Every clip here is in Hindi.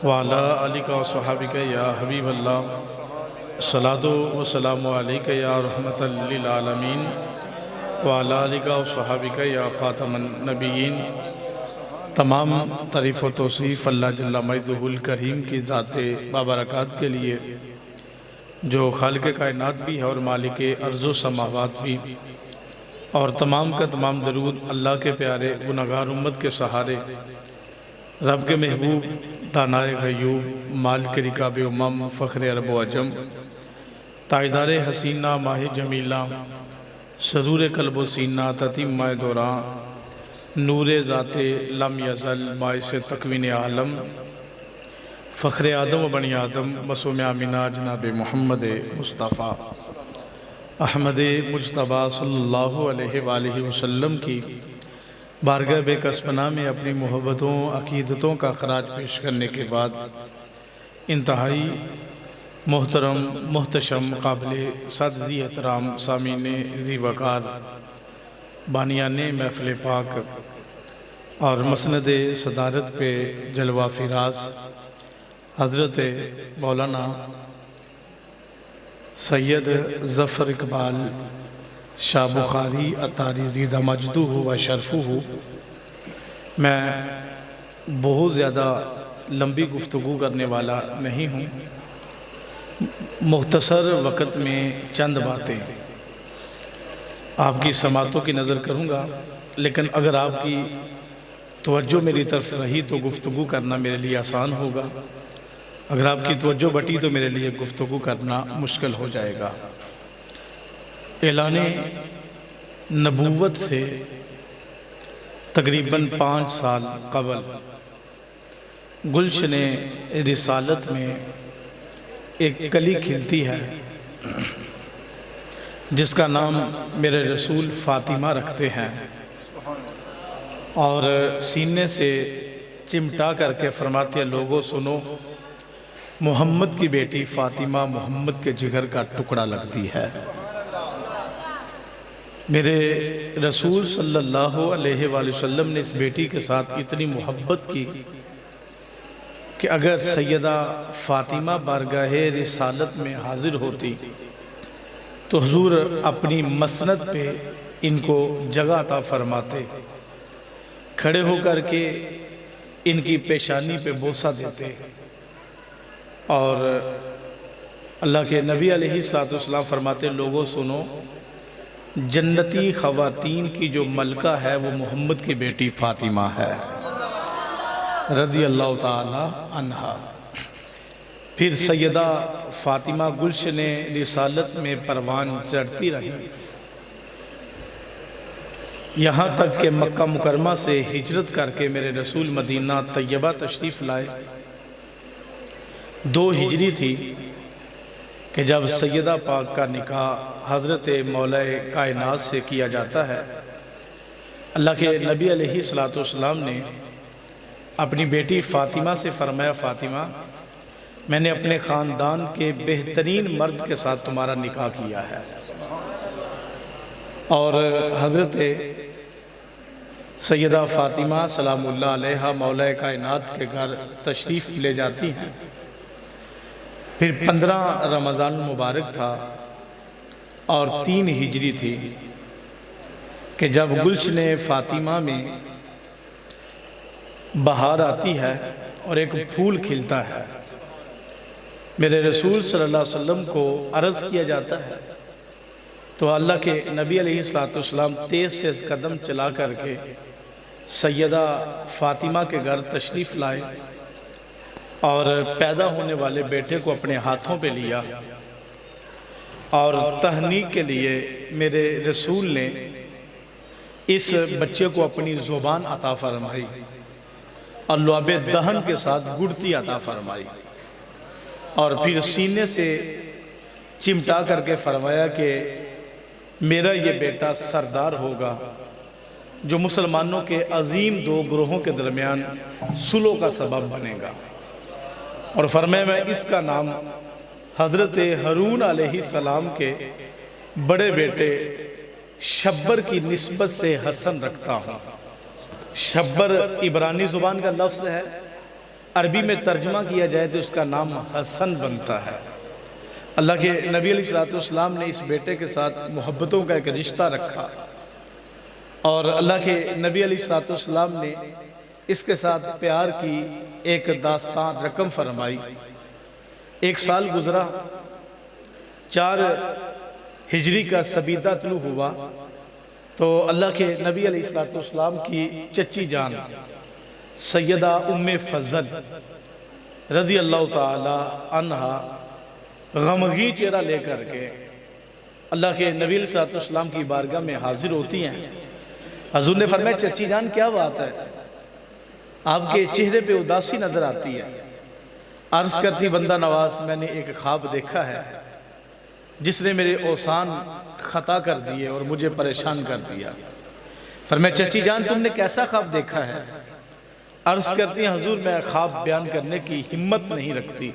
वाला अलिका व सहाबिका या हबीब अल्लाह सलातो व सलाम अलैका या रहमतल लिल आलमीन वाला अलिका व सहाबिका या ख़ातमन नबीयीन। तमाम तारीफ़ व तौसीफ़ अल्लाह जल्ला मजदुहुल करीम की ज़ाते बाबरकात के लिए जो खालिक कायनात भी है और मालिक अर्ज़ो समावात भी, और तमाम का तमाम दरूद अल्लाह के प्यारे गुनहगार उम्मत के सहारे रब के महबूब दानाए गयूब माल के रिकाब उमम फ़ख्र अरब अजम ताइदार हसीना माह जमीला सदूर कल्ब सीना ततीम माए दौरां नूर ज़ाते लम यज़ल बाइस तकवीन आलम फ़ख्र आदम बनी आदम मसूम आमिना जनाब मोहम्मद मुस्तफ़ा अहमद मुजतबा सल्लल्लाहु अलैहि वसल्लम की बारगाह बेकस्पना में अपनी मोहब्बतों अकीदतों का खराज पेश करने के बाद इंतहाई मोहतरम मोहतशम काबिल सद एहतराम सामीन ज़ी वक़ार बानियान महफ़िल पाक और मसनद सदारत पे जलवा फिराज हज़रत मौलाना सैयद ज़फ़र इकबाल शाह बुखारी अतारी ज़ीदा मजदू हो व शरफ़ू हो। मैं बहुत ज़्यादा लंबी गुफ्तगू करने वाला नहीं हूँ, मुख्तसर वक़्त में चंद बातें आपकी समातों की नज़र करूँगा, लेकिन अगर आपकी तवज्जो मेरी तरफ रही तो गुफ्तगू करना मेरे लिए आसान होगा, अगर आपकी तवज्जो बटी तो मेरे लिए गुफ्तगू करना मुश्किल हो जाएगा। ऐलाने नबूवत से तकरीबन 5 साल कबल गुलशन रिसालत में एक कली खिलती है जिसका नाम मेरे रसूल फ़ातिमा रखते हैं, और सीने से चिमटा करके फरमाते हैं, लोगों सुनो, मोहम्मद की बेटी फ़ातिमा मोहम्मद के जिगर का टुकड़ा लगती है। मेरे रसूल सल्लल्लाहु अलैहि वसल्लम ने इस बेटी के साथ इतनी मोहब्बत की कि अगर सैयदा फ़ातिमा बारगाह रिसालत में हाजिर होती तो हुजूर अपनी मसनद पे इनको जगह अता फरमाते, खड़े होकर के इनकी पेशानी पे बोसा देते, और अल्लाह के नबी अलैहिस्सलाम फरमाते, लोगों सुनो, जन्नती ख़वातीन की जो मलका है वो मोहम्मद की बेटी फ़ातिमा है रज़ी अल्लाह ताला अन्हा। फिर सैयदा फ़ातिमा गुलशन रिसालत में परवान चढ़ती रही, यहाँ तक कि मक्का मुकरमा से हिजरत करके मेरे रसूल मदीना तैयबा तशरीफ़ लाए। 2 हिजरी थी कि जब सैयदा पाक का निकाह हज़रत मौलाए कायनात से किया जाता है। अल्लाह के नबी अलैहिस्सलाम ने अपनी बेटी फ़ातिमा से फरमाया, फ़ातिमा, मैंने अपने ख़ानदान के बेहतरीन मर्द के साथ तुम्हारा निकाह किया है। और हज़रत सैयदा फ़ातिमा सलामुल्लाह अलैहा मौलाए कायनात के घर तशरीफ़ ले जाती हैं। फिर 15 रमज़ान मुबारक था और 3 हिजरी थी कि जब गुलशन फ़ातिमा में बहार आती है और एक फूल खिलता है। मेरे रसूल सल्लल्लाहु अलैहि वसल्लम को अर्ज़ किया जाता है तो अल्लाह के नबी अलैहिस्सलाम तेज़ से कदम चला करके सैयदा फ़ातिमा के घर तशरीफ़ लाए और पैदा होने वाले बेटे को अपने हाथों पे लिया, और तहनीक के लिए मेरे रसूल ने इस बच्चे को अपनी ज़ुबान अता फरमाई और लुआबे दहन के साथ गुड़ती अता फरमाई, और फिर सीने से चिमटा करके फरमाया कि मेरा ये बेटा सरदार होगा जो मुसलमानों के अजीम 2 ग्रोहों के दरमियान सुलह का सबब बनेगा। और फरमाया, मैं इसका नाम हज़रत हारून अलैहिस्सलाम के बड़े बेटे शब्बर की निस्बत से हसन रखता हूँ। शब्बर इब्रानी ज़ुबान का लफ्ज़ है अरबी में तर्जमा किया जाए तो उसका नाम हसन बनता है। अल्लाह के नबी अलैहिस्सलाम ने इस बेटे के साथ मोहब्बतों का एक रिश्ता रखा और अल्लाह के नबी अलैहिस्सलाम ने इसके साथ प्यार की एक दास्तान रकम फरमाई। एक साल गुजरा, 4 हिजरी का सबीदा तुलू हुआ तो अल्लाह के नबी अलैहिस्सलाम की चच्ची जान सैयदा उम्मे फजल रज़ी अल्लाह ताला अन्हा गमगी चेहरा लेकर के अल्लाह के नबी अलैहिस्सलाम की बारगाह में हाजिर होती हैं। हजूर ने फरमाया, चच्ची जान क्या बात है, आपके चेहरे पे उदासी नजर आती है। अर्ज करती, बंदा नवाज मैंने एक ख्वाब देखा है जिसने मेरे औसान खता कर दिए और मुझे परेशान कर दिया। फरमाया, चच्ची जान तुमने कैसा ख्वाब देखा है? अर्ज करती हैं, हजूर मैं ख्वाब बयान करने की हिम्मत नहीं रखती,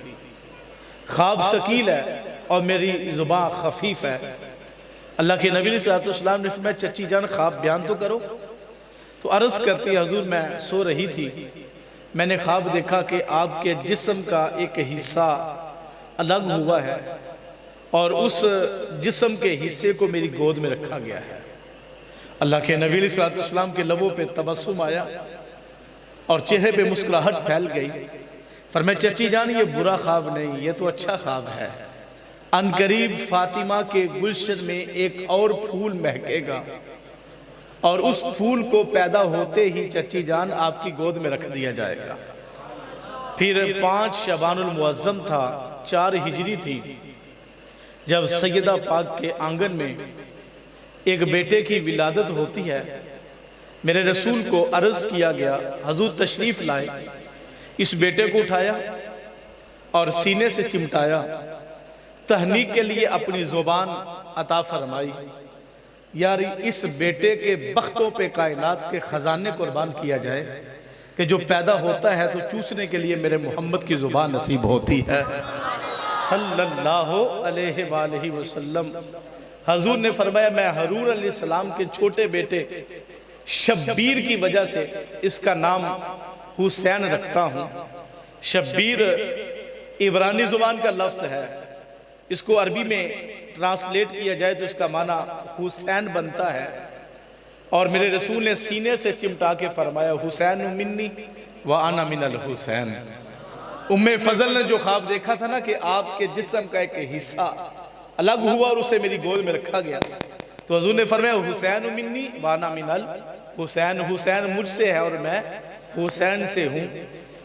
ख्वाब शकील है और मेरी जुबान खफीफ है। अल्लाह के नबी सल्लल्लाहु अलैहि वसल्लम ने फरमाया, चच्ची जान ख्वाब बयान तो करो। तो अर्ज करती है, हजूर मैं सो रही थी, मैंने ख्वाब देखा कि आपके जिस्म का एक हिस्सा अलग हुआ है और उस जिस्म के हिस्से को मेरी गोद में रखा गया है। अल्लाह के नबी सल्लल्लाहु अलैहि वसल्लम के लबों पे तबस्सुम आया और चेहरे पे मुस्कुराहट फैल गई। फरमाया, चच्ची जान ये बुरा ख्वाब नहीं, ये तो अच्छा ख्वाब है। अनकरीब फातिमा के गुलशन में एक और फूल महकेगा और उस फूल को पैदा होते ही चच्ची जान आपकी गोद में रख दिया जाएगा। फिर 5 शबानुल मुअज्जम था, 4 हिजरी थी, जब सैयदा पाक के आंगन में एक बेटे की विलादत होती है। मेरे रसूल को अर्ज किया गया, हजूर तशरीफ लाए। इस बेटे को उठाया और सीने से चिमटाया, तहनीक के लिए अपनी जुबान अता फरमाई। यार इस बेटे के बख्तों पे कायनात के खजाने कुर्बान किया जाए कि जो पैदा होता है तो चूसने के लिए मेरे मोहम्मद की जुबान नसीब होती है सल्लल्लाहु अलैहि वसल्लम। हजूर ने फरमाया, मैं हरूर अलैहिस्सलाम के छोटे बेटे शब्बीर की वजह से इसका नाम हुसैन रखता हूँ। शब्बीर इब्रानी जुबान का लफ्ज है, इसको अरबी में ट्रांसलेट किया जाए तो इसका माना हुसैन बनता है। और मेरे रसूल ने सीने से चिमटा के फरमाया, हुसैन मिन्नी व आना मिनल हुसैन। उम्मे फजल ने जो ख्वाब देखा था ना कि आपके जिस्म का एक हिस्सा अलग हुआ और उसे मेरी गोद में रखा गया, तो हजूर ने फरमाया, हुसैन मिन्नी व आना मिनल हुसैन, हुसैन मुझसे है और मैं हुसैन से हूँ।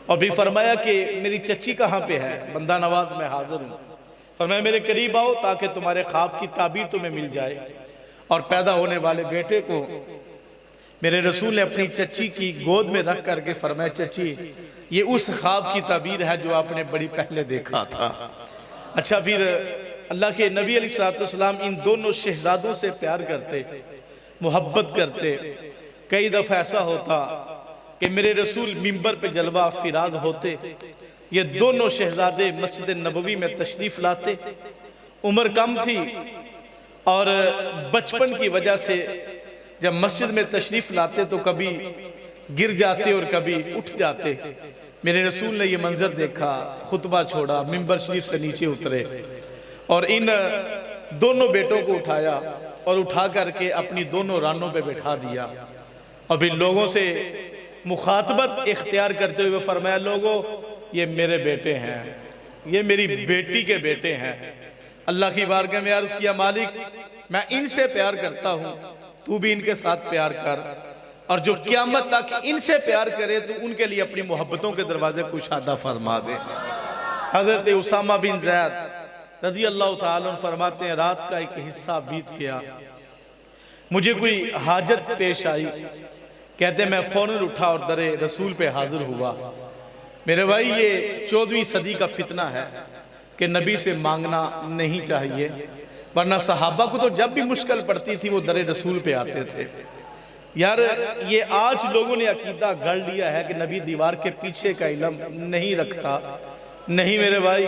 और भी फरमाया कि मेरी चच्ची कहाँ पे है, बंदा नवाज मैं हाजिर हूँ। फरमाया, मेरे करीब आओ ताकि तुम्हारे ख्वाब की ताबीर तुम्हें मिल जाए। और पैदा होने वाले बेटे को मेरे रसूल ने अपनी चच्ची की गोद में रख करके फरमाया, चच्ची ये उस ख्वाब की ताबीर है जो आपने बड़ी पहले देखा था। अच्छा, फिर अल्लाह के नबी अलैहिस्सलाम इन दोनों शहजादों से प्यार करते, मोहब्बत करते। कई दफ़ा ऐसा होता कि मेरे रसूल मिंबर पे जलवा फिराज होते, ये दोनों शहजादे मस्जिद नबवी में तशरीफ लाते। उम्र कम थी और बचपन की वजह से जब मस्जिद में तशरीफ लाते तो कभी गिर जाते और कभी उठ जाते। मेरे रसूल ने ये मंजर देखा, खुतबा छोड़ा, मिंबर शरीफ से नीचे उतरे और इन दोनों बेटों को उठाया और उठा करके अपनी दोनों रानों पे बैठा दिया और फिर लोगों से मुखातबत इख्तियार करते हुए फरमाया, लोगों ये मेरे बेटे हैं, ये मेरी बेटी के बेटे हैं। अल्लाह की बारगाह में अर्ज किया, मालिक मैं इनसे प्यार करता हूँ, तू भी इनके साथ प्यार कर और जो क़यामत तक इनसे प्यार करे तो उनके लिए अपनी मोहब्बतों के दरवाजे कुशादा फरमा दे। हजरत उसामा बिन ज़ैद रज़ी अल्लाह ताला अन्हु फरमाते हैं, रात का एक हिस्सा बीत गया, मुझे कोई हाजत पेश आई, कहते मैं फौरन उठा और दरे रसूल पे हाजिर हुआ। मेरे भाई ये 14वीं सदी का फितना है कि नबी से मांगना नहीं चाहिए, वरना सहाबा को तो जब भी मुश्किल पड़ती थी वो दरे रसूल पे आते थे। यार ये आज लोगों ने अकीदा गढ़ लिया है कि नबी दीवार के पीछे का इल्म नहीं रखता। नहीं मेरे भाई,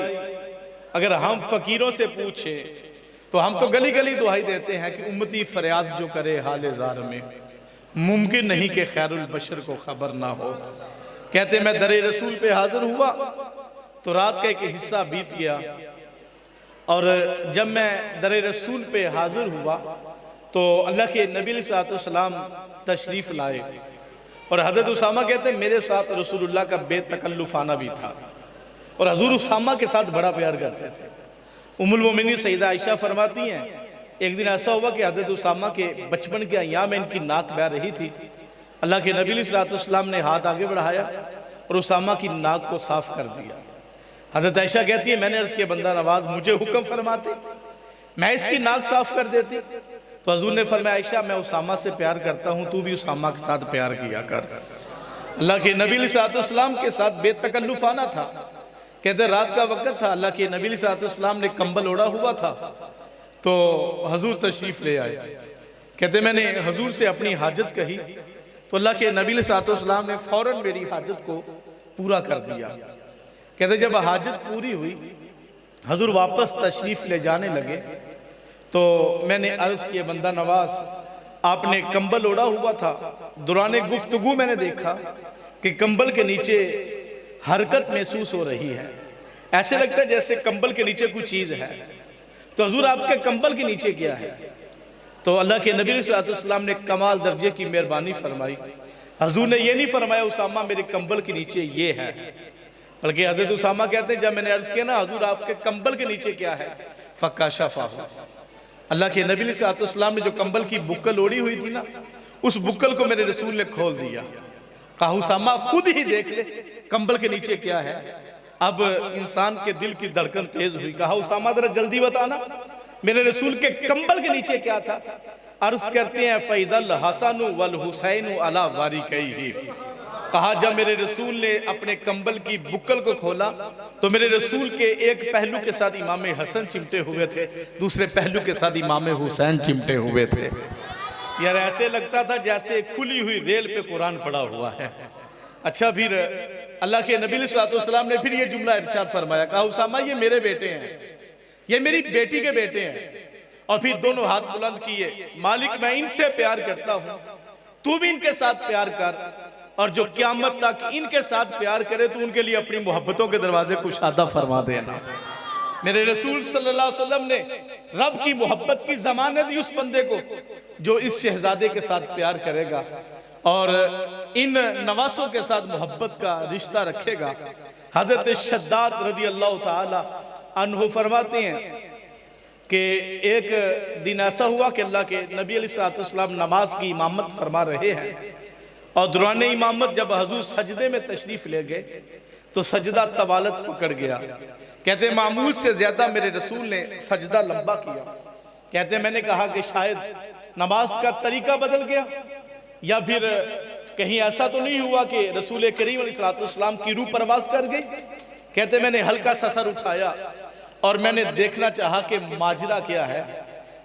अगर हम फकीरों से पूछे तो हम तो गली गली दुआई देते हैं कि उम्मती फरियाद जो करे हाल जार में, मुमकिन नहीं कि खैरुल बशर को खबर ना हो। कहते मैं दरे रसूल पे हाजिर हुआ तो रात का एक हिस्सा बीत गया, और जब मैं दरे रसूल पे हाजिर हुआ तो अल्लाह के नबी सल्लल्लाहु तशरीफ़ लाए, और हज़रत उसामा कहते मेरे साथ रसूलुल्लाह का बेतकल्लुफ़ाना भी था, और हजूर उसामा के साथ बड़ा प्यार करते थे। उम्मुल मोमिनीन सैयदा आयशा फरमाती हैं एक दिन ऐसा हुआ कि हज़रत उसामा के बचपन के अय्याम में इनकी नाक बह रही थी। अल्लाह के नबी सल्लल्लाहु अलैहि वसल्लम ने हाथ आगे बढ़ाया और उसामा की नाक को साफ कर दिया। हज़रत आयशा कहती है मैंने अर्ज़ किया बंदा नवाज मुझे हुक्म फरमाते, मैं इसकी नाक साफ कर देती। तो हजूर ने फरमाया आयशा मैं उसामा से प्यार करता हूँ, तू भी उसामा के साथ प्यार किया कर। अल्लाह के नबी सल्लल्लाहु अलैहि वसल्लम के साथ बेतकल्लुफ़ाना था। कहते रात का वक्त था, अल्लाह के नबी सल्लल्लाहु अलैहि वसल्लम ने कंबल ओढ़ा हुआ था तो हजूर तशरीफ़ ले आए। कहते मैंने हजूर से अपनी हाजत कही तो अल्लाह के नबी सल्लल्लाहु अलैहि वसल्लम ने फ़ौरन मेरी हाजत को पूरा कर दिया। कहते जब हाजत पूरी हुई हजूर वापस तशरीफ़ ले जाने लगे तो मैंने अर्ज़ किया बंदा नवाज आपने कंबल ओढ़ा हुआ था, दौरान गुफ्तगू मैंने देखा कि कंबल के नीचे हरकत महसूस हो रही है, ऐसे लगता है जैसे कंबल के नीचे कुछ चीज़ है। तो हजूर आपके कंबल के नीचे क्या है? तो अल्लाह के नबी सल्लल्लाहु अलैहि वसल्लम ने कमाल दर्जे की मेहरबानी फरमाई। हजूर ने ये नहीं फरमाया उसामा मेरे कंबल के नीचे ये है, बल्कि हज़रत उसामा कहते हैं जब मैंने अर्ज़ किया ना हजूर आपके कंबल के नीचे क्या है, फ़काशफ़ाहु, अल्लाह के नबी सल्लल्लाहु अलैहि वसल्लम ने जो कंबल की बुक्कल ओढ़ी हुई थी ना उस बुक्कल को मेरे रसूल ने खोल दिया। कहा उसामा खुद ही देख ले कंबल के नीचे क्या है। अब इंसान के दिल की धड़कन तेज हुई। कहा उसामा जरा जल्दी बताना मेरे रसूल के कंबल के नीचे क्या था। अर्ज करते हैं फैदल हसन वल हुसैन अला वारिकैहि। कहा जब मेरे रसूल ने अपने कंबल की बुक्कल को खोला तो मेरे रसूल के एक पहलू के साथ इमाम हसन चिमटे हुए थे, दूसरे पहलू के साथ इमाम हुसैन चिमटे हुए थे। यार ऐसे लगता था जैसे खुली हुई रेल पे कुरान पड़ा हुआ है। अच्छा फिर अल्लाह के नबी सल्लल्लाहु अलैहि वसल्लम ने फिर ये जुमला इरशाद फरमाया, कहा उसामा ये मेरे बेटे हैं, ये मेरी बेटी के बेटे हैं। और फिर दोनों हाथ बुलंद किए, मालिक मैं इनसे प्यार करता हूँ, तू भी इनके साथ प्यार कर, और जो क़यामत तक इनके साथ प्यार करे तो उनके लिए अपनी मोहब्बतों के दरवाजे कुशादा फरमा देना। मेरे रसूल सल्लल्लाहु अलैहि वसल्लम ने रब की मोहब्बत की ज़मानत दी उस बंदे को जो इस शहजादे के साथ प्यार करेगा और इन नवासों के साथ मोहब्बत का रिश्ता रखेगा। हज़रत शद्दाद रज़ी अल्लाह ताला अन्हु फरमाते हैं कि एक दिन ऐसा हुआ कि अल्लाह के नबी अलैहि सल्लम नमाज की इमामत फरमा रहे हैं और दौरान इमामत जब हजूर सजदे में तशरीफ ले गए तो सजदा तवालत पकड़ गया। कहते मामूल से ज्यादा मेरे रसूल ने सजदा लंबा किया। कहते मैंने कहा कि शायद नमाज का तरीका बदल गया या फिर कहीं ऐसा तो नहीं हुआ कि रसूल करीम अलैहिस्सलाम की रूह परवास कर गई। कहते मैंने हल्का सा सर उठाया और मैंने देखना चाहा कि माजरा क्या है।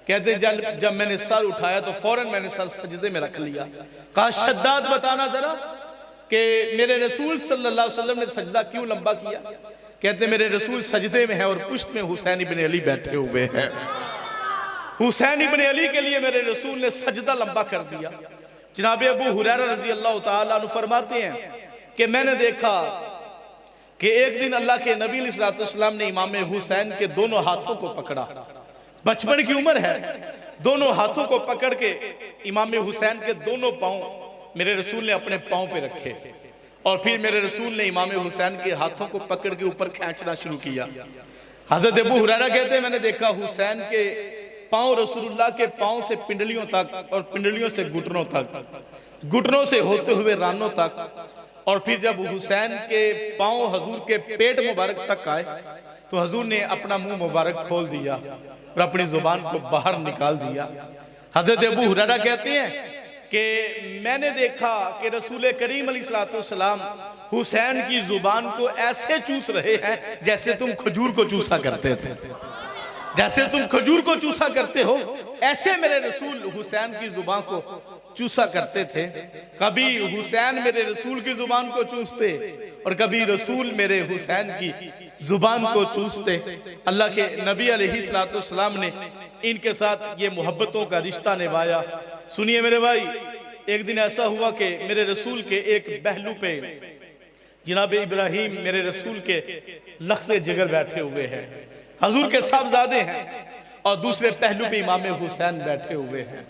कहते जब मैंने सर उठाया तो फौरन मैंने सर सजदे में रख लिया। कहा शद्दाद बताना जरा कि मेरे रसूल सल्लल्लाहु अलैहि वसल्लम ने सजदा क्यों लंबा किया। कहते मेरे रसूल सजदे में है और पुश्त में हुसैन इब्न अली बैठे हुए हैं। हुसैन इब्न अली के लिए मेरे रसूल ने सजदा लंबा कर दिया। जनाब अबू हुरैरा रज़ी अल्लाह ताला अन्हु फरमाते हैं कि मैंने देखा कि एक दिन अल्लाह के नबी सल्लल्लाहु अलैहि वसल्लम ने इमाम हुसैन के दोनों हाथों को पकड़ा। बचपन की उम्र है, दोनों हाथों को पकड़ के इमाम हुसैन के दोनों पांव मेरे रसूल ने अपने पांव पे रखे और फिर मेरे रसूल ने इमाम हुसैन के हाथों को पकड़ के ऊपर खींचना शुरू किया। हजरत अबू हुरैरा कहते हैं मैंने देखा हुसैन के पांव रसूलुल्लाह के पांव से पिंडलियों तक और पिंडलियों से घुटनों तक, घुटनों से होते हुए रानों तक, और फिर जब हुसैन के पांव हजूर के पेट मुबारक तक आए तो हजूर ने अपना मुंह मुबारक खोल दिया और अपनी जुबान को बाहर निकाल दिया। हजरत अबू हुरैरा कहते हैं कि मैंने देखा कि रसूल करीम अलैहिस्सलाम हुसैन की जुबान को ऐसे चूस रहे हैं जैसे तुम खजूर को चूसा करते थे। जैसे तुम खजूर को चूसा करते हो ऐसे मेरे रसूल हुसैन की जुबान को चूसा करते थे। कभी हुसैन मेरे रसूल की जुबान को चूसते और कभी रसूल मेरे हुसैन की जुबान को चूसते। अल्लाह के नबी अलैहिस्सलाम ने इनके साथ ये मोहब्बतों का रिश्ता निभाया। सुनिए मेरे भाई, एक दिन ऐसा हुआ कि मेरे रसूल के एक पहलू पे जनाब इब्राहीम मेरे रसूल के लख्ज़े जिगर बैठे हुए हैं, हजूर के साहबजादे हैं, और दूसरे पहलू पे इमाम हुसैन बैठे हुए हैं।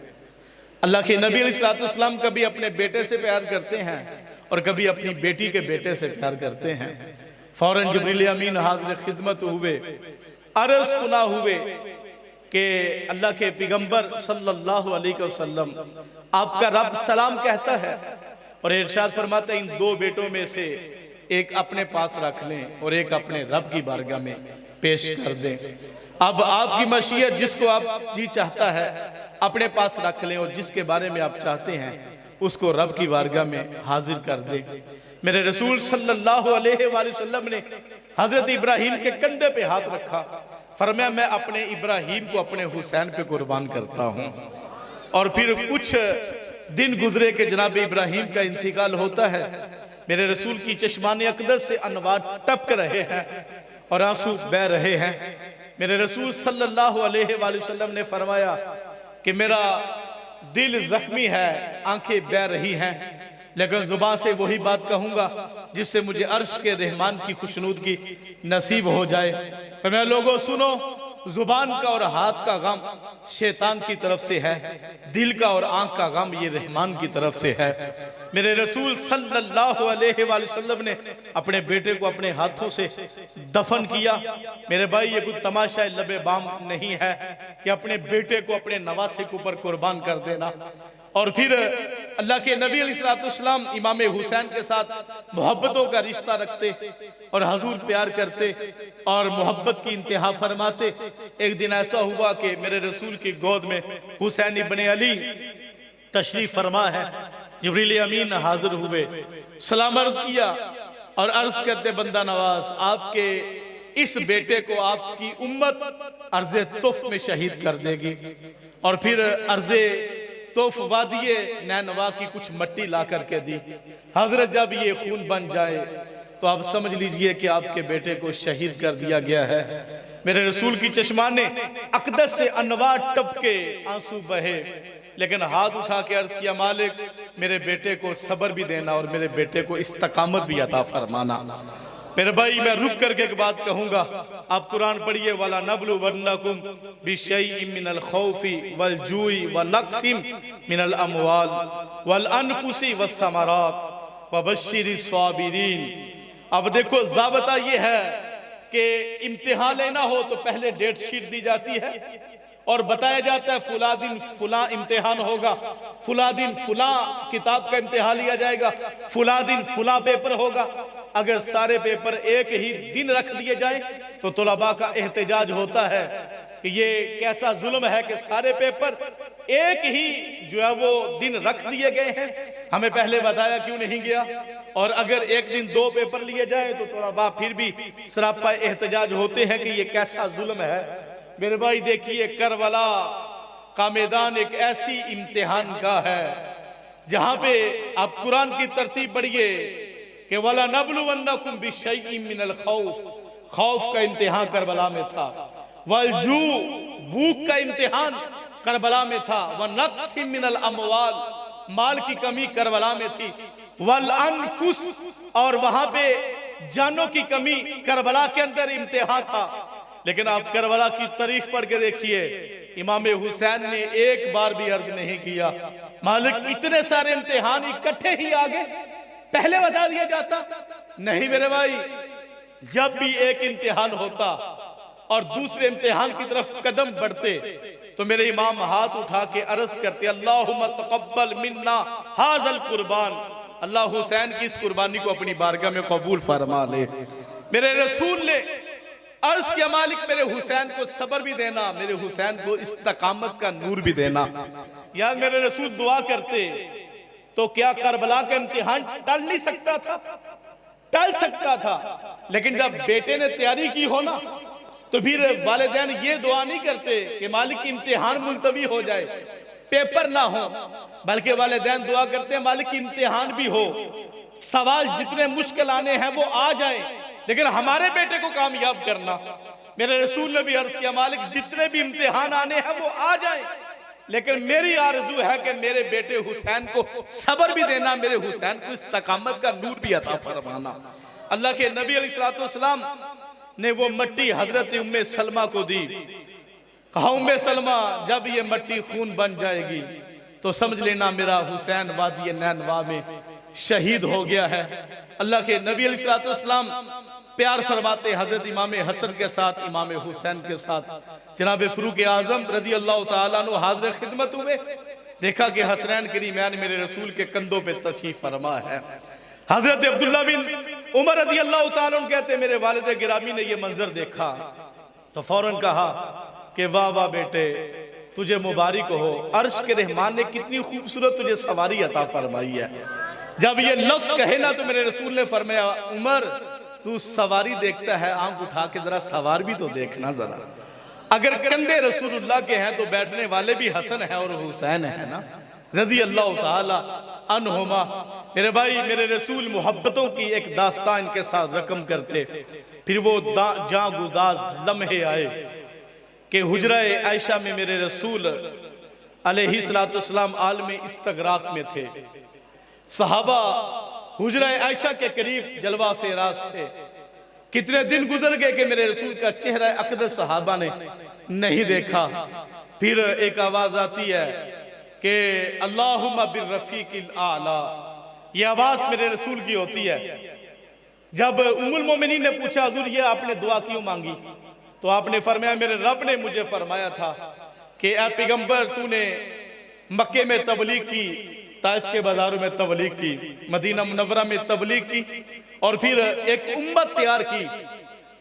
अल्लाह के नबी अलैहिस्सलाम कभी अपने बेटे से प्यार करते हैं और कभी अपनी बेटी के बेटे से प्यार करते हैं। फौरन जिब्रील अमीन हाज़िर खिदमत हुए, अर्ज़ कुना हुए कि अल्लाह के पैगंबर सल्लल्लाहु अलैहि वसल्लम आपका रब सलाम कहता है, और इरशाद फरमाते हैं इन दो बेटों में से एक अपने पास रख लें और एक अपने रब की बारगाह में पेश कर दें। अब आपकी मशीयत, जिसको आप जी चाहता है अपने पास रख लें और जिसके बारे में आप चाहते हैं उसको रब की बारगाह में हाजिर कर दें। मेरे रसूल सल्लल्लाहु अलैहि वसल्लम ने हजरत इब्राहीम के कंधे पे हाथ रखा, फरमाया मैं अपने इब्राहीम को अपने हुसैन पे कुर्बान करता हूँ। और फिर कुछ दिन गुजरे के जनाब इब्राहीम का इंतकाल होता है। मेरे रसूल की चश्माने अक़दस से अनवार टपक रहे हैं और आंसू बह रहे हैं। मेरे रसूल सल्लल्लाहु अलैहि वसल्लम ने फरमाया कि मेरा दिल जख्मी है, आंखें बह रही हैं, लेकिन जुबान से वही बात कहूंगा जिससे मुझे अर्श के रहमान की खुशनुदगी नसीब हो जाए। फरमाया लोगों सुनो, जुबान का और हाथ का गम शैतान की तरफ से है, दिल का और आंख का गम ये रहमान की तरफ से है। मेरे रसूल सल्लल्लाहु अलैहि वसल्लम ने अपने बेटे को अपने हाथों से दफन किया। मेरे भाई ये कोई तमाशा लबे बाम नहीं है कि अपने बेटे को अपने नवासे के ऊपर कुर्बान कर देना। और फिर अल्लाह के नबी अलैहिस्सलाम इमाम हुसैन के साथ मोहब्बतों का रिश्ता रखते और हजूर प्यार करते और मोहब्बत की इंतहा फरमाते। एक दिन ऐसा हुआ कि मेरे रसूल की गोद में हुसैन इब्ने अली तशरीफ फरमा है। जिब्रील अमीन हाजिर हुए, सलाम अर्ज किया और अर्ज करते बंदा नवाज आपके इस बेटे को आपकी उम्मत अर्ज़े तुफ में शहीद कर देगी। और फिर अर्ज़े तोफ वादिये नैनवा की कुछ मट्टी ला करके दी। हजरत जब ये खून बन जाए तो आप समझ लीजिए कि आपके बेटे को शहीद कर दिया गया है। मेरे रसूल की चश्माने अक़दस से अनवार टपके आंसू बहे, लेकिन हाथ उठा के अर्ज किया मालिक मेरे बेटे को सब्र भी देना और मेरे बेटे को इस्तकामत भी अता फरमाना। मेरे भाई मैं रुक करके एक बात कहूंगा, आप कुरान पढ़िए, वाला नबलु वन्नकुम बिशैइन मिनल खौफी वल जूई व नक्सिम मिनल अमवाल वल अनफुसी वस समरात व बश्शिरिस साबिरीन। अब देखो ज़ाबता ये है कि इम्तिहान लेना हो तो पहले डेट शीट दी जाती है और बताया जाता है फुला दिन फुला इम्तिहान होगा, फुला दिन फुला किताब का इम्तिहान लिया जाएगा, फुला दिन फुला पेपर होगा। अगर सारे पेपर एक ही दिन रख दिए जाएं तो तुलबा का एहतजाज होता है कि ये कैसा जुल्म है कि सारे पेपर एक ही जो है वो दिन रख दिए गए हैं, हमें पहले बताया क्यों नहीं गया। और अगर एक दिन दो पेपर लिए जाए तो तुलबा फिर भी सरापा एहतजाज होते हैं कि ये कैसा जुल्म है। मेरे भाई देखिए, करबला का मैदान एक ऐसी इम्तिहान का है जहां पे आप कुरान की तरतीब पढ़िए कि वला नबलुवन्नकुम बिशैइन मिनल खौफ, खौफ का इम्तिहान करबला में था, वल जू भूख का इम्तिहान करबला में था, व नक्सिम मिनल अमवाल माल की कमी करबला में थी, वल अनफुस और वहां पे जानों की कमी करबला के अंदर इम्तिहान था। लेकिन आप करबला की तारीख पढ़ के देखिए, इमाम हुसैन ने एक बार भी अर्ज नहीं किया मालिक इतने सारे इम्तिहान इकट्ठे ही आ गए, पहले बता दिया जाता। नहीं मेरे भाई, जब भी एक इम्तिहान होता और दूसरे इम्तिहान की तरफ कदम बढ़ते तो मेरे इमाम हाथ उठा के अर्ज करते अल्लाहुम्मा तक़ब्बल मिन्ना हाज़ल कुर्बान, अल्लाह हुसैन की इस कुर्बानी को अपनी बारगाह में कबूल फरमा ले। मेरे रसूल ने अर्ज किया मालिक मेरे हुसैन को सब्र भी देना, मेरे हुसैन को इस्तकामत का नूर भी देना। यार मेरे रसूल दुआ करते तो क्या करबला का इम्तिहान टल नहीं सकता था? टल सकता था, लेकिन जब बेटे ने तैयारी की हो ना तो फिर वालिदैन ये दुआ नहीं करते कि मालिक इम्तिहान मुलतवी हो जाए, पेपर ना हो, बल्कि वालिदैन दुआ करते हैं मालिक इम्तिहान भी हो, सवाल जितने मुश्किल आने हैं वो आ जाए, लेकिन हमारे बेटे को कामयाब करना। मेरे रसूल ने भी अर्ज किया मालिक जितने भी इम्तिहान आने हैं वो आ जाए, लेकिन मेरी आरज़ू है कि मेरे बेटे हुसैन को सब्र भी देना, मेरे हुसैन को इस्तकामत का नूर भी अता फरमाना। अल्लाह के नबी अलैहिस्सलाम ने वो मट्टी हजरत उम्मे सलमा को दी। कहा उम्मे सलमा जब ये मट्टी खून बन जाएगी तो समझ लेना मेरा हुसैन वादी नैनवा में शहीद हो गया है। अल्लाह के नबी अलैहिस्सलाम प्यार फरमाते हजरत इमाम हसन के साथ इमाम हुसैन के साथ जनाब फरूक आजम रजी अल्लाह तआला अन्हु हाज़िर खिदमत हुए। देखा कि हसनैन करीमैन मेरे रसूल के कंधों पे तशरीफ फरमा है। हजरत अब्दुल्ला बिन उमर रजी अल्लाह तआला अन्हु कहते मेरे वालिद गिरामी ने ये मंजर देखा तो फौरन कहा कि वाह वाह बेटे तुझे मुबारक हो, अर्श के रहमान ने कितनी खूबसूरत तुझे सवारी अता फरमाई है। जब ये लफ्ज कहे ना तो मेरे रसूल ने फरमाया उमर तू सवारी देखता है, आंख उठा के जरा सवार भी तो देखना जरा। अगर कंधे रसूलुल्लाह के हैं तो बैठने वाले भी हसन है और हुसैन है ना रज़ी अल्लाह ताला अन्हुमा। मेरे भाई मेरे रसूल मोहब्बतों की एक दास्तान इनके साथ रकम करते। फिर वो जां गुदाज लम्हे आए कि हुजरा आयशा में मेरे रसूल अलैहिस्सलाम आलम इस्तगराक में थे। सहाबा हुजरा आयशा के करीब जलवा फेराज थे। कितने दिन गुजर गए कि मेरे रसूल का चेहरा अक़दस सहाबा ने नहीं देखा। फिर एक आवाज आती है कि अल्लाहुम्मा बिर्रफ़ीक़िल आला, ये आवाज मेरे रसूल की होती है। जब उम्मुल मोमिनीन ने पूछा हुजूर ये आपने दुआ क्यों मांगी तो आपने फरमाया मेरे रब ने मुझे फरमाया था कि ऐ पैगंबर तूने मक्के में तबलीग की, ताइफ के बाजारों में तबलीग की, मदीना मुनव्वरा में तबलीग की और फिर एक उम्मत तैयार की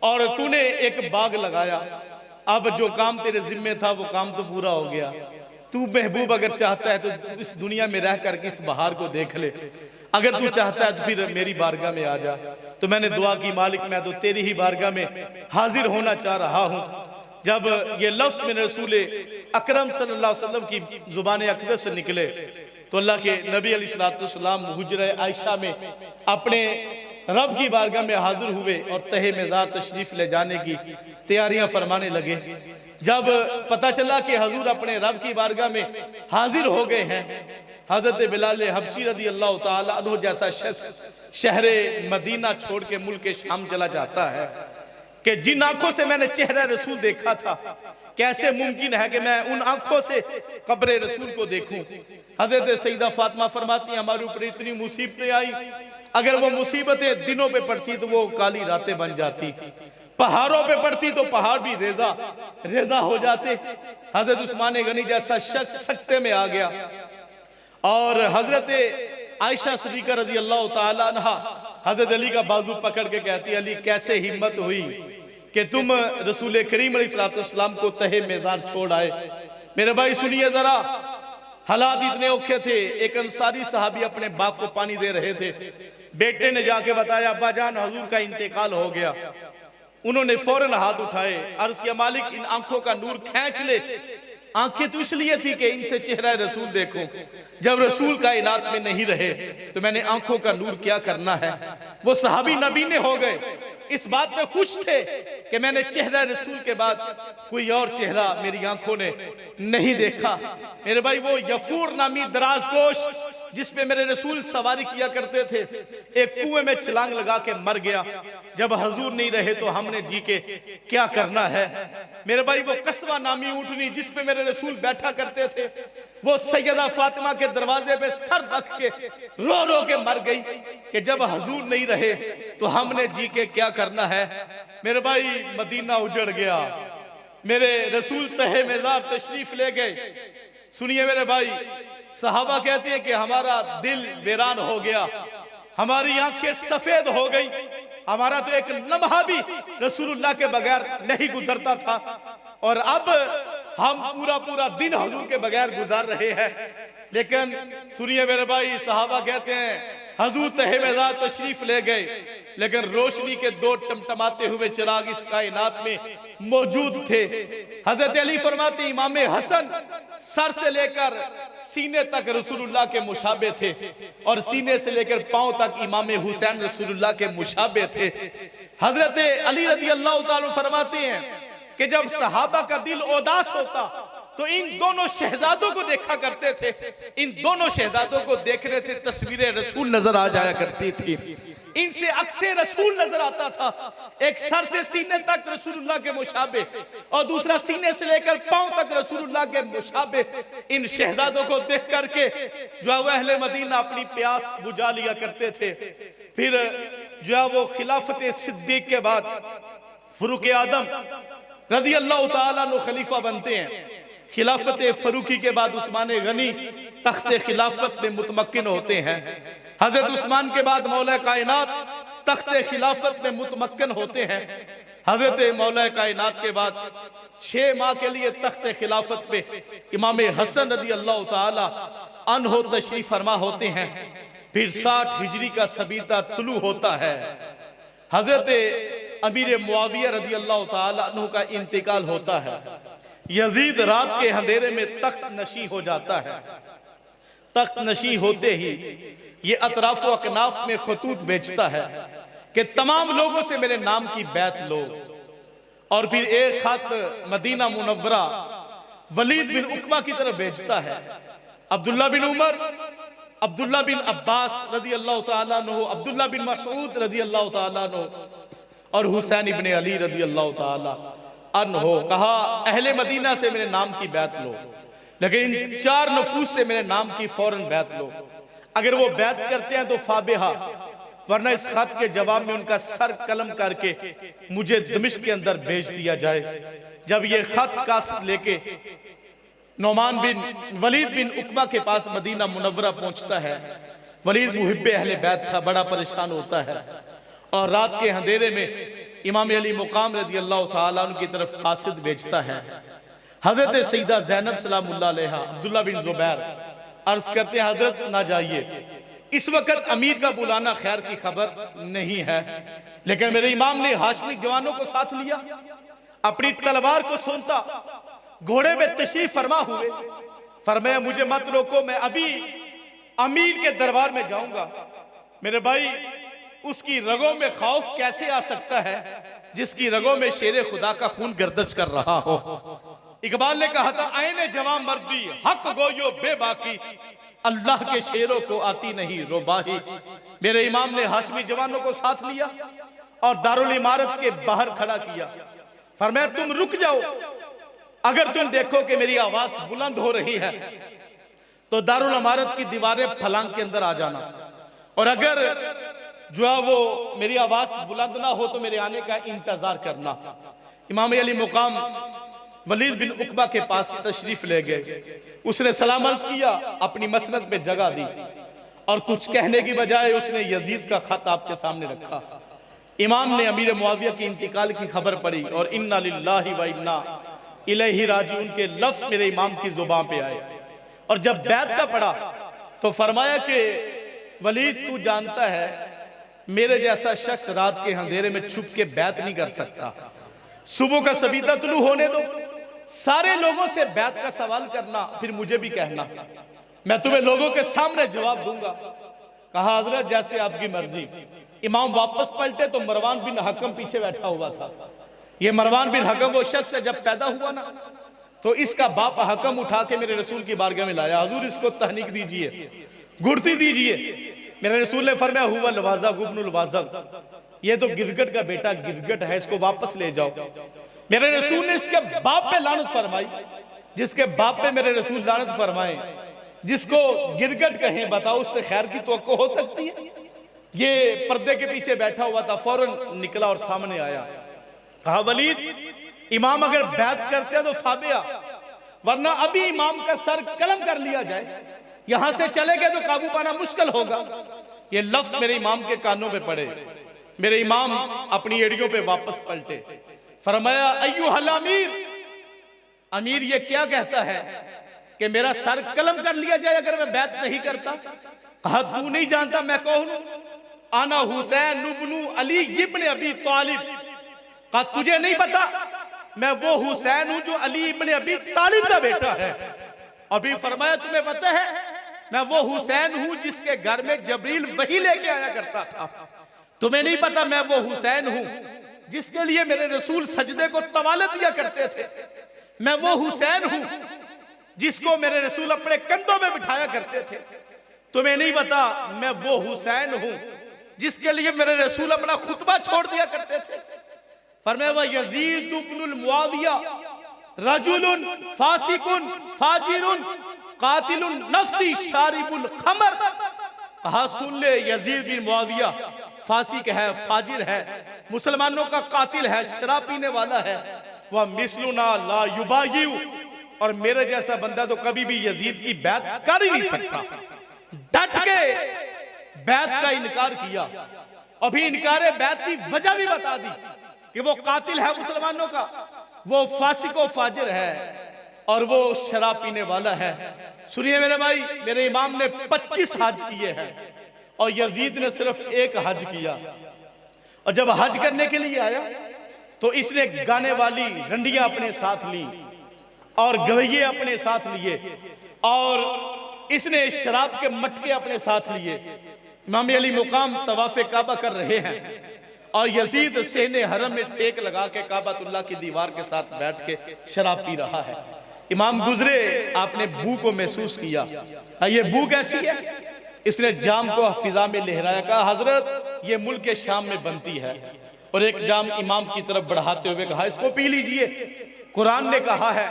और तूने एक बाग लगाया। अब जो काम तेरे जिम्मे था वो काम तो पूरा हो गया। तू महबूब अगर चाहता है तो इस दुनिया में रह करके इस बहार को देख ले, अगर तू चाहता है तो फिर मेरी बारगाह में आ जा। तो मैंने दुआ की मालिक मैं तो तेरी ही बारगाह में हाजिर होना चाह रहा हूँ। जब ये लफ्ज मेरे रसूल अकरम सल्लल्लाहु अलैहि वसल्लम की जुबान अक़दस से निकले तो अल्लाह के नबी अलैहिस्सलाम हुजरा आयशा में अपने रब की बारगाह में हाजिर हुए और तहे मेज़ार तशरीफ ले जाने की तैयारियां फरमाने लगे। जब पता चला कि हजूर अपने रब की बारगाह में हाजिर हो गए हैं, हजरत बिलाल हबशी रज़ी अल्लाह तआला अन्हु जैसा शख्स शहरे मदीना छोड़ के मुल्क शाम चला जाता है कि जिन आंखों से मैंने चेहरा रसूल देखा था कैसे मुमकिन है कि मैं उन आंखों से कब्र रसूल को देखूं। हजरत सईदा फातिमा फरमाती हैं हमारे ऊपर इतनी मुसीबतें आई, अगर वो मुसीबतें दिनों पे पड़ती तो वो काली रातें बन जाती, पहाड़ों पे पड़ती तो पहाड़ भी रेजा रेजा हो जाते। हजरत उस्मान गनी जैसा शख्स सख्ते में आ गया और हजरत आयशा सिद्दीक़ा रज़ी अल्लाह तआला अन्हा हजरत अली का बाजू पकड़ के कहती अली कैसे हिम्मत हुई कि तुम रसूल करीम अलैहिस्सलाम को तहे मेज़ार छोड़ आए। मेरे भाई सुनिए जरा, हालात इतने औखे थे। एक अंसारी सहाबी अपने बाप को पानी दे रहे थे, बेटे ने जाके बताया अब्बा जान हजूर का इंतकाल हो गया। उन्होंने फौरन हाथ उठाए, अर्ज किया मालिक इन आंखों का नूर खींच ले। आंखें तो इसलिए थी कि इनसे चेहरा रसूल देखूं, जब रसूल कायनात में नहीं रहे तो मैंने आंखों का नूर क्या करना है। वो सहाबी नबीने हो गए, इस बात पे खुश थे कि मैंने चेहरा रसूल के बाद कोई और चेहरा मेरी आंखों ने नहीं देखा। मेरे भाई वो यफूर नामी दराजगोश जिस पे मेरे रसूल सवारी किया करते थे एक कुएं में छलांग लगा के मर गया। जब हजूर नहीं रहे तो हमने जी के क्या करना है। मेरे भाई वो कस्बा नामी ऊँटनी जिस पे मेरे रसूल बैठा करते थे वो सैयदा फातिमा के दरवाजे पे सर रख के रो रो के मर गई कि जब हजूर नहीं रहे तो हमने जी के क्या करना है। मेरे भाई मदीना उजड़ गया, मेरे रसूल तहे मेज़ार तशरीफ ले गए। सुनिए मेरे भाई, सहाबा कहते हैं कि हमारा दिल वीरान हो गया, हमारी आंखें सफेद हो गई, हमारा तो एक लम्हा भी रसूलुल्लाह के बगैर नहीं गुजरता था और अब हम पूरा पूरा दिन हजूर के बगैर गुजार रहे हैं। लेकिन सुनिए मेरे भाई, सहाबा कहते हैं हजूर तहे मेज़ार तशरीफ ले गए लेकिन रोशनी के दो टमटमाते हुए चिराग इस कायनात में मौजूद थे। हजरत अली फरमाते इमाम हसन सर से लेकर सीने तक रसूलुल्लाह के मुशाबे थे और सीने से लेकर पांव तक इमाम हुसैन रसूलुल्लाह के मुशाबे थे। हजरत अली रज़ी अल्लाह ताला फरमाते हैं कि जब सहाबा का दिल उदास होता तो इन दोनों शहजादों को देखा करते थे। इन दोनों शहजादों को देखने से तस्वीरें रसूल नजर आ जाया करती थी। इनसे अक्से रसूल नजर आता था। एक सर से सीने तक रसूलुल्लाह के मुशाबे और दूसरा सीने से लेकर पांव तक रसूलुल्लाह के मुशाबे। इन शहजादों को देख करके जो है अहले मदीना अपनी प्यास बुझा लिया करते थे। फिर जो है वो खिलाफत सिद्दीक के बाद फरूक आदम रज़ी अल्लाह ताला अन्हु खलीफा बनते हैं। खिलाफत फरूकी के बाद उस्मान गनी तख्ते खिलाफत में मुतमक्किन होते हैं। हजरत उस्मान के बाद मौला कायनात तख्ते खिलाफत में मुतमक्किन होते हैं। हजरत मौला कायनात के बाद 6 माह के लिए तख्ते खिलाफत पे इमाम हसन रज़ी अल्लाह ताला अन्हु तशरीफ फरमा होते हैं। फिर 60 हिजरी का सबीता तुलू होता है। हजरत अमीर मुआविया रज़ी अल्लाह ताला अन्हु का इंतकाल होता है। यजीद रात के अंधेरे में तख्त नशी हो जाता है। तख्त नशी होते ही ये अतराफ व अकनाफ में खतूत भेजता है कि तमाम लोगों से मेरे नाम की बैत लो। और फिर एक खत मदीना मुनव्वरा वलीद बिन उकबा की तरफ भेजता है। अब्दुल्ला बिन उमर, अब्दुल्ला बिन अब्बास रज़ी अल्लाह ताला अन्हु, अब्दुल्ला बिन मसऊद रज़ी अल्लाह ताला अन्हु और हुसैन इब्ने अली रज़ी अल्लाह ताला अन्हु। कहा अहले मदीना से मेरे नाम की बैत लो, लेकिन इन 4 नफूस से मेरे नाम की फौरन बैत लो। अगर वो बैत करते हैं तो फाबिहा, वरना इस खत के जवाब में उनका सर कलम करके मुझे दमिश्क के अंदर भेज दिया जाए। जब ये खत कासिद लेके नौमान बिन वलीद बिन उकबा के पास मदीना मुनव्वरा पहुंचता है, वलीद मुहिब्बे अहले बैत था, बड़ा परेशान होता है और रात के अंधेरे में इमाम अली मुकाम रज़ी अल्लाह ताला उनकी तरफ कासिद भेजता है। हजरत सईदा ज़ैनब सलामुल्लाह अलैहा, अब्दुल्ला बिन ज़ुबैर अर्ज करते हैं हजरत ना जाइए, इस वक्त अमीर का बुलाना खैर की खबर नहीं है। लेकिन मेरे इमाम ने हाशमी जवानों को साथ लिया, अपनी तलवार को सोंता, घोड़े में तशरीफ फरमा हुए। फरमाया मुझे मत रोको, मैं अभी अमीर के दरबार में जाऊंगा। मेरे भाई उसकी रगों में खौफ कैसे आ सकता है जिसकी रगों में शेरे खुदा का खून गर्दिश कर रहा हो। इकबाल ने कहा था आईने जवां मर्दी हक गोयो बेबाकी, अल्लाह के शेरों को आती नहीं रोबाही। मेरे इमाम ने हाशमी जवानों को साथ लिया और दारुल इमारत के बाहर खड़ा किया। फरमाया तुम रुक जाओ, अगर तुम देखो कि मेरी आवाज बुलंद हो रही है तो दारुल इमारत की दीवारें फलांग के अंदर आ जाना, और अगर जो है वो मेरी आवाज बुलंद ना हो तो मेरे आने का इंतजार करना। इमाम अली मुकाम वलीद बिन उकबा के पास तशरीफ ले गए। उसने सलाम अर्ज किया, अपनी मसनद पे जगह दी और कुछ कहने की बजाय उसने यजीद का खत आपके सामने रखा। इमाम ने अमीर मुआविया के इंतकाल की खबर पढ़ी और इन्ना लिल्लाहि व इन्ना इलैहि राजिऊन के लफ्ज मेरे इमाम की जुबान पे आए। और जब बैत का पढ़ा तो फरमाया कि वलीद तू जानता है मेरे जैसा शख्स रात के अंधेरे में छुप के बैत नहीं कर सकता। सुबह का सबीता तुलू होने दो, सारे लोगों से बैत का सवाल करना, फिर मुझे भी कहना, मैं तुम्हें लोगों के सामने जवाब दूंगा। कहा हजरत जैसे आपकी मर्जी। इमाम वापस पलटे तो मरवान बिन हकम पीछे बैठा हुआ था। ये मरवान बिन हकम वो शख्स है जब पैदा हुआ ना तो इसका बाप हकम उठा के मेरे रसूल की बारगाह में लाया, हुजूर इसको तहनीक दीजिए, गुड़ती दीजिए। मेरे रसूल ने फरमाया हुवा लवाजा गुब्नुल वाज़ल, ये तो गिरगट का बेटा गिरगट है, इसको वापस ले जाओ। मेरे रसूल ने इसके बाप पे लानत फरमाई। जिसके बाप पे मेरे रसूल लानत फरमाए, जिसको गिरगट कहें, बताओ उससे खैर की तवक्को हो सकती है? ये पर्दे के पीछे बैठा हुआ था, फौरन निकला और सामने आया। कहा वलीद इमाम अगर बैत करते हैं तो फाबिया, वरना अभी इमाम का सर कलम कर लिया जाए, यहां से चले गए तो काबू पाना मुश्किल होगा। ये लफ्ज मेरे इमाम के कानों पे पड़े। मेरे इमाम अपनी एड़ियों पे वापस पलटे। फरमाया अय्युहल अमीर, अमीर ये क्या कहता है कि मेरा सर कलम कर लिया जाए अगर मैं बैत नहीं करता? कहा तू नहीं जानता मैं कौन हूं? आना हुसैन इब्नु अली इब्न अबी तालिब। कहा तुझे नहीं पता, मैं वो हुसैन हूं जो अली इब्न अबी तालिब का बेटा है। अभी फरमाया तुम्हें पता है मैं वो हुसैन हूं जिसके घर में जबरील वही लेके आया करता था। तुम्हें नहीं पता मैं वो हुसैन हूं जिसके लिए मेरे रसूल सजदे को तवाले दिया करते थे। मैं वो हुसैन हूं जिसको मेरे रसूल अपने कंधों में बिठाया करते थे। तुम्हें नहीं पता मैं वो हुसैन हूं जिसके लिए मेरे रसूल अपना खुतबा छोड़ दिया करते थे। फरमाया व यजीद इब्नुल मुआविया रजुलुन फासिकुन फाजिरुन कातिलुन नफ्सी शारिबुल खमर। कहा सुन ले, यजीद बिन मुआविया फासिक है, फाजिर है, मुसलमानों का कातिल है, शराब पीने वाला है। वह मिसलुना ला युबायु, और मेरे जैसा बंदा तो कभी भी यजीद की बैत कर ही नहीं सकता। डट के बैत का इनकार किया और भी इनकार बैत की वजह भी बता दी कि वो कातिल है मुसलमानों का, वो फासिको फाजिर है और वो शराब पीने वाला है। सुनिए मेरे भाई, मेरे इमाम ने 25 हज किए हैं और यजीद ने सिर्फ एक हज किया। और जब हज करने के लिए आया तो इसने गाने वाली रंडियां अपने साथ ली और गवैये अपने साथ लिए और इसने शराब के मटके अपने साथ लिए। इमाम अली मुकाम तवाफ़े काबा कर रहे हैं और यजीद सहने हरम में टेक लगा के काबातुल्लाह की दीवार के साथ बैठ के शराब पी रहा है। इमाम गुजरे, आपने बू को महसूस किया। ये बू कैसी है? इसने जाम को फिजा में लहराया, कहा हजरत ये मुल्क के शाम में बनती है, और एक जाम इमाम की तरफ बढ़ाते हुए कहा इसको पी लीजिए। कुरान ने कहा है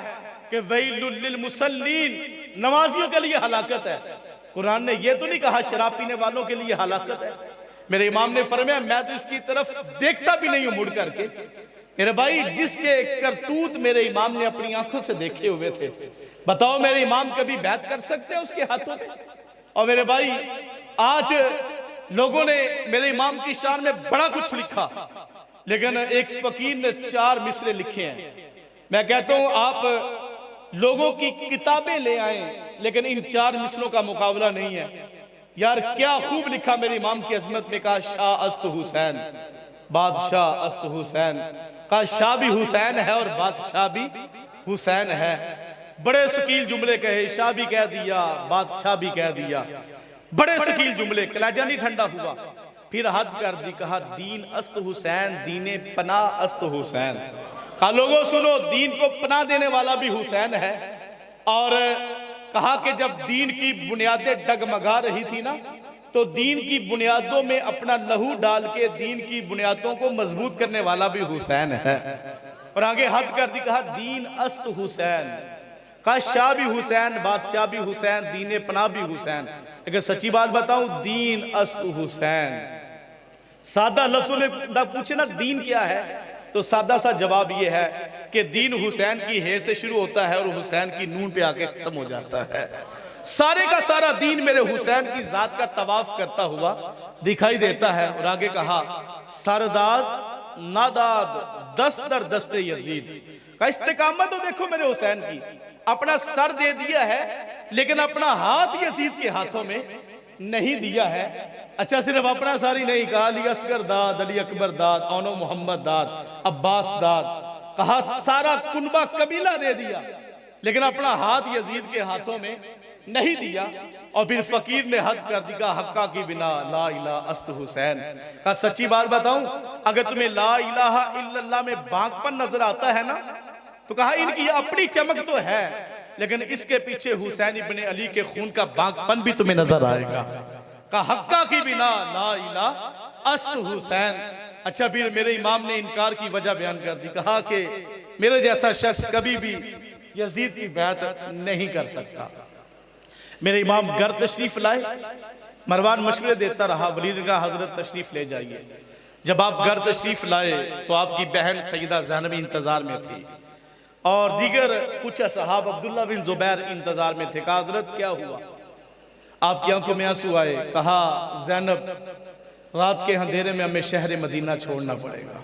कि वैलुल लिल मुसल्लीन, नमाजियों के लिए हलाकत है। कुरान ने यह तो नहीं कहा शराब पीने वालों के लिए हलाकत है। मेरे इमाम ने फरमाया मैं तो इसकी तरफ देखता भी नहीं हूं मुड़ करके। मेरे भाई, जिसके करतूत मेरे इमाम ने अपनी आंखों से देखे हुए थे, बताओ मेरे इमाम कभी बैत कर सकते हैं उसके हाथों में? और मेरे भाई, आज लोगों ने मेरे इमाम की शान में बड़ा कुछ लिखा, लेकिन एक फकीर ने 4 मिसरे लिखे हैं। मैं कहता हूं आप लोगों की किताबें ले आए, लेकिन इन 4 मिसरों का मुकाबला नहीं है। यार क्या खूब लिखा मेरे इमाम की अजमत में। कहा शाह अस्त हुसैन, बादशाह अस्त हुसैन। कहा शाह भी हुसैन है और बादशाह भी हुसैन है। बड़े शकील जुमले कहे, शाह भी कह दिया, बादशाह भी कह दिया, बड़े शकील जुमले, कलेजा नहीं ठंडा हुआ। फिर हद कर दी, कहा दीन अस्त हुसैन, दीने पना अस्त हुसैन। कहा लोगों सुनो, दीन को पनाह देने वाला भी हुसैन है। और कहा कि जब दीन की बुनियादें डगमगा रही थी ना, तो दीन की बुनियादों में अपना लहू डाल के दीन की बुनियादों को मजबूत करने वाला भी हुसैन है। और आगे हद कर दी, कहा दीन अस्त हुसैन। कहा शाह भी हुसैन, बादशाह भी हुसैन, दीन पनाह भी हुसैन। लेकिन सच्ची बात बताऊं, दीन अस्त हुसैन। सादा लफ्जों में पूछे ना दीन क्या है, तो सादा सा जवाब ये है कि दीन हुसैन की हे से शुरू होता है और हुसैन की नून पे आके खत्म हो जाता है। सारे का सारा दीन मेरे हुसैन की जात का तवाफ करता हुआ दिखाई देता है। और आगे कहा सरदाद नादाद दस्तर दस्ते यजीद का इस्तेकामत तो देखो मेरे हुसैन की। अपना सर दे दिया है लेकिन अपना हाथ यजीद के हाथों में नहीं दिया है। अच्छा, सिर्फ अपना सारी नहीं कहा, अली असगर दाद, अली अकबर दाद, औनो मोहम्मद दाद, अब्बास दाद, कहा सारा कुनबा कबीला दे दिया, लेकिन अपना हाथ यजीद के हाथों में नहीं दिया। और फिर फकीर ने हद कर दी, हक्का की बिना ला इला अस्त हुसैन। कहा सच्ची बात बताऊं, अगर तुम्हें ला इलाहा इल्लल्लाह में बांकपन नजर आता है ना, तो कहा इनकी अपनी चमक तो है, लेकिन इसके पीछे हुसैन इब्ने अली के खून का बांकपन भी तुम्हें नजर आएगा। कहा हक्का की बिना ला इला अस्त हुसैन। अच्छा, फिर मेरे इमाम ने इनकार की वजह बयान कर दी, कहा कि मेरे जैसा शख्स कभी भी यजीद की बैत नहीं कर सकता। मेरे इमाम घर तशरीफ लाए, मरवान मशवरे देता रहा, वलीद का हजरत तशरीफ ले जाइए। जब आप घर तशरीफ लाए तो आपकी बहन सईदा ज़ैनब इंतजार में थी और दीगर कुछ असहाब अब्दुल्ला बिन जुबैर इंतजार में थे। कहा हजरत क्या हुआ? आपकी आंखों में आंसू आए। कहा ज़ैनब, रात के अंधेरे में हमें शहर मदीना छोड़ना पड़ेगा।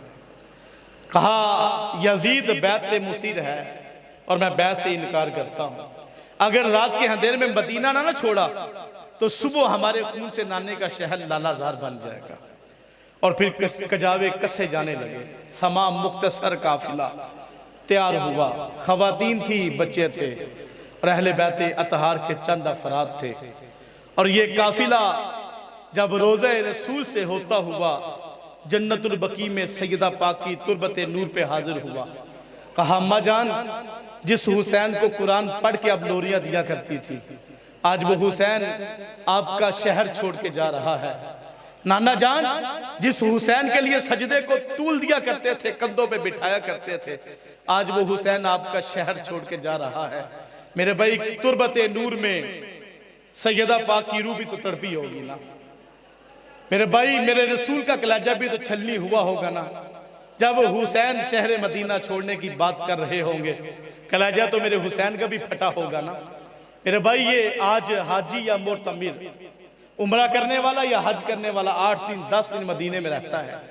कहा यजीद बैत मुसीर है और मैं बैत से इनकार करता हूं। अगर रात के अंधेरे में मदीना ना छोड़ा तो सुबह हमारे खून से नाने का शहर लालाजार बन जाएगा। और फिर कजावे कसे जाने लगे। समा मुख्तसर काफिला तैयार हुआ, खवातीन थी, बच्चे थे और अहले बैत अतहार के चंद अफराद थे। और ये काफिला जब रोज़े रसूल से होता हुआ जन्नतुल बकी में सैयदा पाक की तुरबत नूर पे हाजिर हुआ। कहा अम्मा जान, जिस हुसैन को कुरान पढ़ के आप लोरियां दिया करती थी, आज वो हुसैन आपका शहर छोड़ के जा रहा है। नाना जान, जिस हुसैन के लिए सजदे को तूल दिया करते थे, कंधों पे बिठाया करते थे, आज वो हुसैन आपका शहर छोड़ के जा रहा है। मेरे भाई, तुरबते नूर में सैयदा पाक की रूह भी तो तड़पी होगी ना। मेरे भाई, मेरे रसूल का कलेजा भी तो छलनी हुआ होगा ना, जब हुसैन शहर मदीना छोड़ने की बात कर रहे होंगे। कलेजा तो मेरे हुसैन का भी फटा होगा ना। मेरे भाई, ये आज हाजी या मुर्तमिर, उम्रा करने वाला या हज करने वाला 8 दिन 10 दिन मदीने में रहता है,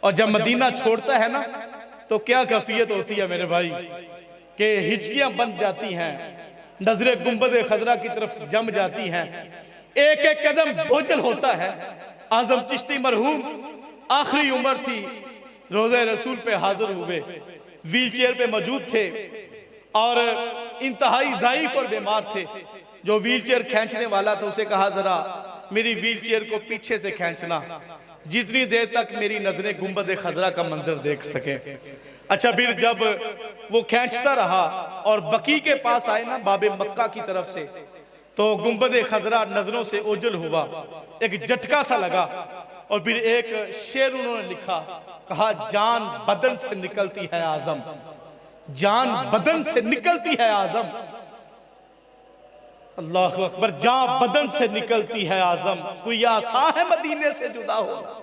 और जब मदीना छोड़ता है ना, तो क्या कैफियत होती है मेरे भाई, कि हिचकियां बन जाती हैं, नजरें गुंबद खजरा की तरफ जम जाती हैं, एक एक कदम बोझल होता है। आजम चिश्ती मरहूम आखिरी उम्र थी, रोज़े रसूल पे हाजिर हुए, व्हील चेयर पे मौजूद थे और इंतहाई ज़ाइफ और बीमार थे। जो व्हील चेयर खींचने वाला था, उसे कहा जरा मेरी व्हील चेयर को पीछे से खींचना, जितनी देर तक मेरी नजरें गुंबद खजरा का मंजर देख सके। अच्छा, फिर जब वो खींचता रहा और बकी के पास आए ना, बाबे मक्का की तरफ से, तो गुंबद खजरा नजरों से ओझल हुआ, एक झटका सा लगा, और फिर एक शेर उन्होंने लिखा, कहा जान बदन से निकलती है आजम, जान बदन से निकलती है आजम। अल्लाह अकबर, जान बदन से निकलती है आजम, कोई आसा है मदीने से जुदा होना।